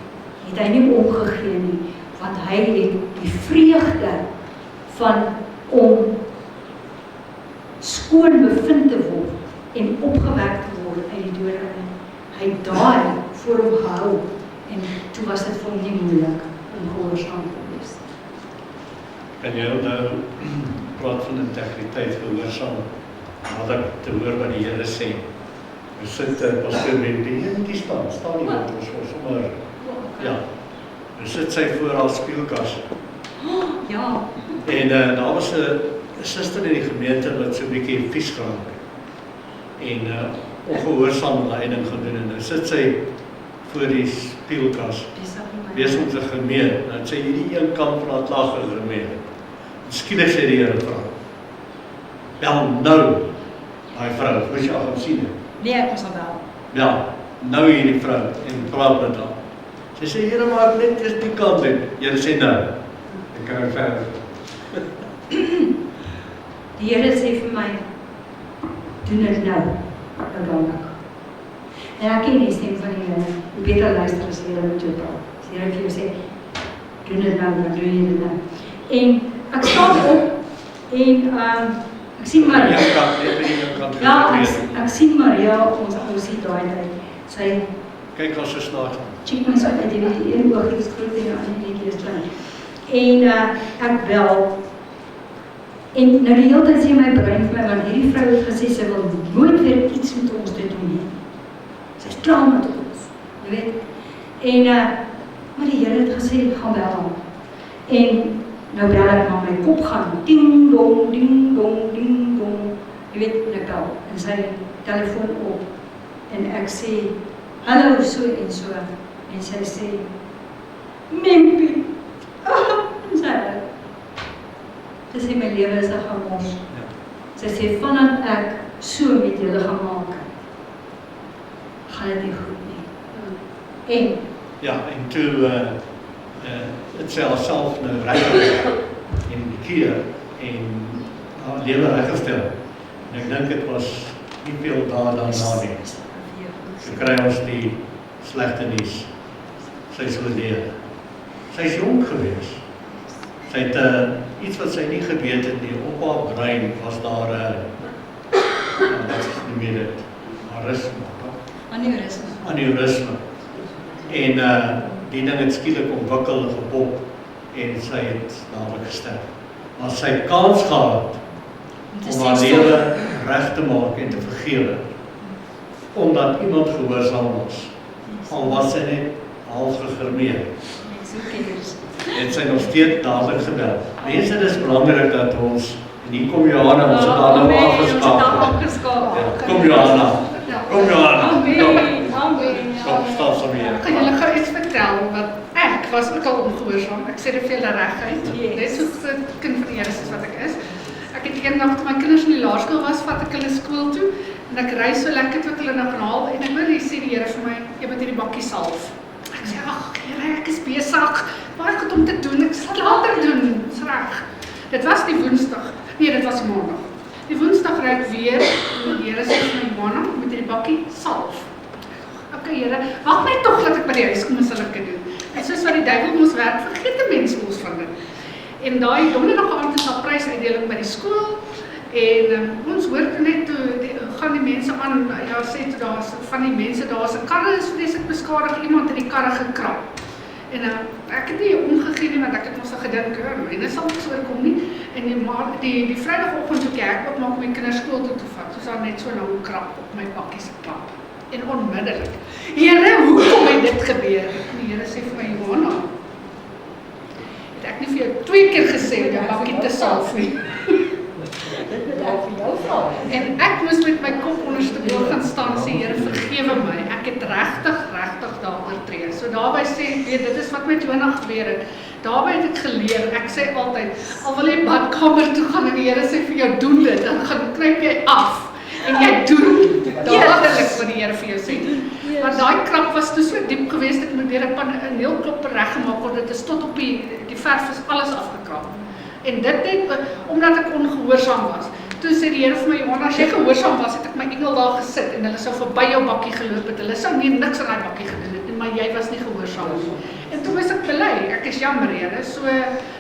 hy nie omgegee nie, want hy het die vreugde van om skoon bevind te word en opgewek te word uit die dode. Hy het daai voor hom gehou en toe was dit vir hom nie moeilik om gehoorsaam te wees. Kan jy nou praat van integriteit, gehoorsaam, nadat ek te hoor wat die Here sê. We sit pastoor met die staan nie met ons sommer, ja. We sit sy voor haar speelkas. Ja. En daar was 'n suster in die gemeente wat so 'n bietjie vies geraak het. En ongehoorsaam daai ding gedoen en nou sit sy voor die speelkas. Besig om te gemeen. Dan sê hierdie een kant van haar klag gemeen. Skielik sê die Here vra. Bel nou daai vrou, moes jy al gaan sien het. Nee, ek was al wel. Ja, nou hierdie vrou en praat met haar. Sy sê, Here, maar ek net eers die kant doen. Here sê nou. Ek kan verder. Die Here sê vir my, doen dit nou dadelik. En ek ken die stem van die Here. Jy beter luister as die Here met jou praat. As die Here vir jou sê, doen dit nou, dan doen jy dit nou. En ek staan op en ek sien Maria. Ja, ek sien Maria, ons sien daai tyd. Sy kyk as sy snaaks. check my so uit, jy weet, die een oog is groot en die ander netjie is klein. En ek bel. En nou die hele tyd sê my brein vir my, want hierdie vrou het gesê, sy wil nooit weer iets met ons te doen nie. Sy is klaar met ons, jy weet. En, maar die Here het gesê, gaan bel. En nou bel ek maar my kop gaan, ding dong, ding dong, ding dong. Jy weet, en ek bel, en sy telefoon op. En ek sê, hallo, so en so. En sy sê, Mimpie. En sy sê, my lewe is 'n gemors. Sy sê, vandat ek so met julle gemaak het, gaan dit nie goed nie. En? Ja, en toe het sy haarself nou reg en keer en haar lewe reggestel. En ek dink dit was nie veel dae daarna nie. So kry ons die slegte nuus. Sy is oorlede. Sy is jonk gewees. Sy het iets wat sy nie geweet het nie, op haar brein was daar wat noem jy dit? Aneurisme. En die ding het skielik ontwikkel en gepop en sy het dadelik gesterf. Maar sy het kans gehad om haar lewe reg te maak en te vergewe, omdat iemand gehoorsaam was. Al was sy net half gegrimeer. Het sy nog steeds dadelik gebel. Mense, dit is belangrik dat ons, en hier kom Johanna, ons het daar nou afgeskakel. Kom Johanna. Kom Johanna. Kom, stap saam hier. Kan julle gou iets vertel, wat ek was ook al ongehoorsaam. Ek sê dit vir julle reguit. Net so 'n kind van die Here soos wat ek is. Ek het eendag toe my kinders in die laerskool was, vat ek hulle skool toe en ek ry so lekker tot hulle nog gaan haal en ek hoor sê die Here vir my, jy moet hierdie bakkie salf. Ek sê, ag Here, ek is besig. Baie goed om te doen. Ek sal later doen. Dis reg. Dit was die Woensdag. Nee, dit was Maandag. Die Woensdag ry ek weer en die Here sê vir my, Maandag, moet hierdie bakkie salf. Okay, Here, wag my tog dat ek by die huis kom en sal ek dit doen. En soos wat die duiwel moes werk, vergeet 'n mens mos van dit. En daai donderdag aand is daar prysuitdeling by die skool en ons hoor net toe gaan die mense aan, ja sê toe daar's van die mense daar's 'n karre is vreeslik beskadig, iemand het die karre gekrap. En ek het nie omgegee nie want ek het mos al gedink, myne sal niks oorkom nie. En die Vrydagoggend toe ek oopmaak om my kinders skool toe te vat, soos daar net so 'n lang krap op my bakkie se klap. En onmiddellik, Here, hoekom het dit gebeur? Die Here sê vir my, Johanna, het ek nie vir jou 2 keer gesê om jou bakkie te salf nie. En ek moes met my kop ondersteboor gaan staan en sê, Here, vergewe my, ek het regtig daar oortree. So daarby sê, weet, dit is wat met Jonah gebeur het. Daarby het ek geleer, ek sê altyd, al wil jy badkamer toe gaan en die Here sê vir jou, doen dit, dan gaan kruip jy af. En jy doen dadelik wat die Here vir jou sê. Maar daai krap was toe so diep geweest, ek moet deur 'n heel klop reggemaak word, dit is tot op die verf is alles afgekrap. En dit net omdat ek ongehoorsaam was. Toe sê die Here vir my, Johanna, as jy gehoorsaam was, het ek my engel daar gesit en hulle sou verby jou bakkie geloop het. Hulle sou nie niks aan daai bakkie gedoen het, maar jy was nie gehoorsaam nie. En toe was ek bely, ek is jammer, Here. So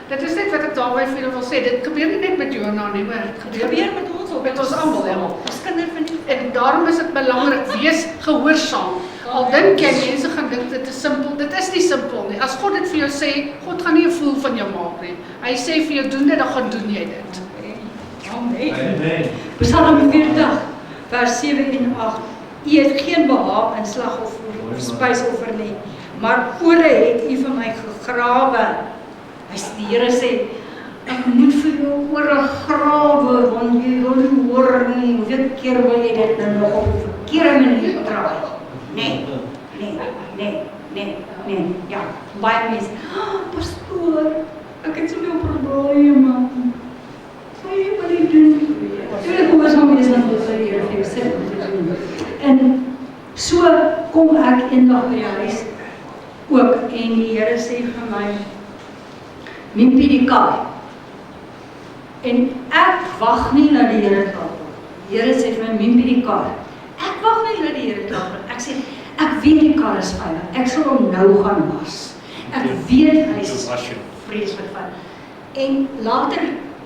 dit is net wat ek daarby vir julle wil sê. Dit gebeur nie net met Jonah nie, maar dit gebeur met ons ook, met ons almal, ja. As kinders van die. En daarom is dit belangrik, wees gehoorsaam. Al dink jy mense gaan dink dit is simpel, dit is nie simpel nie. As God dit vir jou sê, God gaan nie 'n fool van jou maak nie. Hy sê vir jou doen dit, dan gaan doen jy dit. Amen. Psalm 40, vers 7 en 8. U het geen behaag in slagoffer of spysoffer nie, maar ore het u vir my gegrawe. Die Here sê, ek moet vir jou ore grawe, want jy wil nie hoor nie. Hoeveel keer wil jy dit nou nog op 'n verkeerde manier draai? Nee. Ja, baie mense, pastoor, ek het soveel probleme. Jy moet dit doen. Jy kom as om is dan wat jy hier vir jouself te doen. En so kom ek eendag by die huis ook en die Here sê vir my, Mimpie die kar. En ek wag nie dat die Here klaar praat. Die Here sê vir my, mien by die kar. Ek wag nie dat die Here klaar praat. Ek sê, ek weet die kar is veilig. Ek sal hom nou gaan was. Ek weet hy is vreeslik veilig. En later,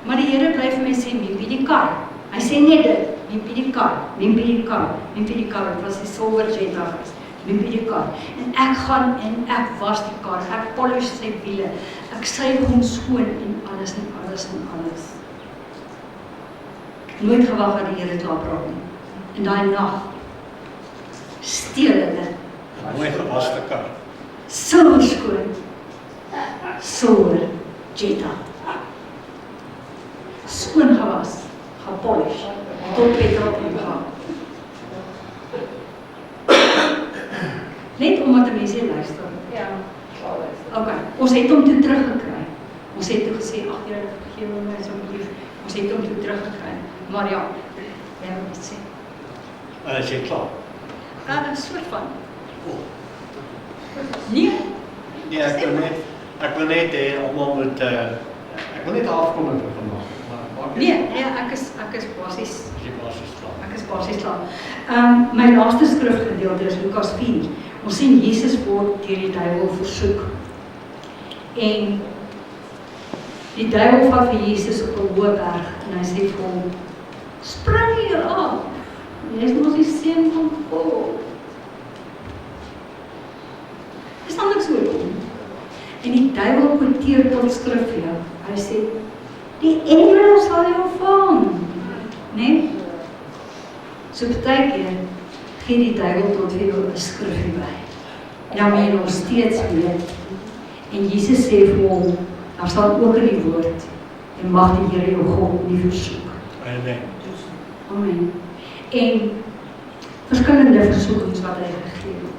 maar die Here bly vir my sê, mien by die kar. Hy sê net dit, mien by die kar, mien by die kar, mien by die kar. Dit was die silver Jetta geweest. Mien by die kar. En ek gaan en ek was die kar. Ek polish sy wiele. Ek suig hom skoon en alles en alles en alles. Nooit gewag dat die Here klaar praat nie. En daai nag steel hulle Mooi gewaste kar. silwer skoon, silwer Jetta, skoon gewas, gepolish, tot petrol ingaan. Net omdat die mense luister. Ja. Okay, ons het hom toe teruggekry. Ons het toe gesê, ag Here, vergewe my asseblief. Ons het hom toe teruggekry. Maar ja, jy wil iets sê. Is jy klaar? 'n soort van. Nee, Nee, ek wil net hê almal moet ek wil net afkom met vandag. Maar nee, ek is basies jy basies klaar. Ek is basies klaar. My laaste skrifgedeelte is Lukas 4. Ons sien Jesus word deur die duiwel versoek. En die duiwel vat vir Jesus op 'n hoë berg en hy sê vir hom, spring hier af. Jy is mos die seun van God. Dis dan niks oor hom. En die duiwel quoteer tot skrif vir jou. Hy sê, die engele sal jou vang. Nee? So partykeer gee die duiwel tot vir jou 'n skrifgie by. Ja, maar jy nog steeds weet. En Jesus sê vir hom, daar staan ook in die woord, en mag die Here jou God nie versoek. Amen. Amen. En verskillende versoekings wat hy gegee het.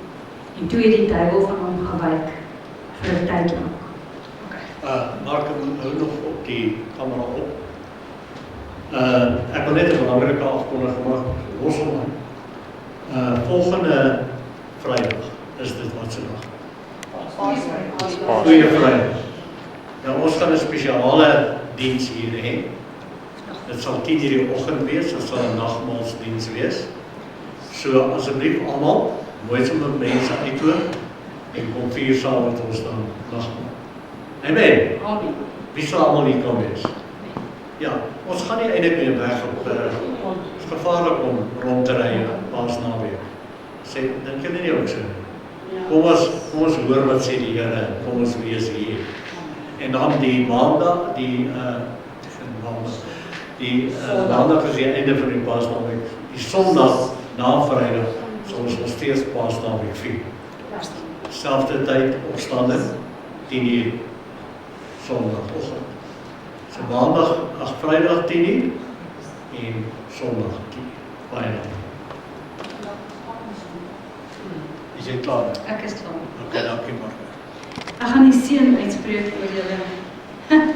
En toe het die duiwel van hom gewyk vir 'n tyd lank. Mark, hou nog op die kamera op. Ek wil net 'n belangrike afkondiging maak. Los hom aan. Volgende Vrydag is dit wat se dag? Goeie Vrydag. Nou ons gaan 'n spesiale diens hier hê. Dit sal 10:00 die oggend wees, dit sal 'n nagmaalsdiens wees. So asseblief almal, mooi sommer mense uithoor en kom 4 saam met ons dan nagmaal. Amen. Amen. Wie sal almal hier kan wees? Ja, ons gaan nie eintlik meer weg op het is gevaarlik om rond te ry Paasnaweek. Sê, dink julle nie ook so? Kom ons hoor wat sê die Here, kom ons wees hier. En dan die maandag, maandag is die einde van die Paasnaweek. Die Sondag na Vrydag sal ons nog steeds Paasnaweek vier. Selfde tyd opstanding, 10:00 Sondagoggend. So maandag, Vrydag 10:00 en Sondag 10:00. Baie dankie. Is jy klaar? Ek is klaar. Okay, dankie Mark. Ek gaan die seën uitspreek oor julle.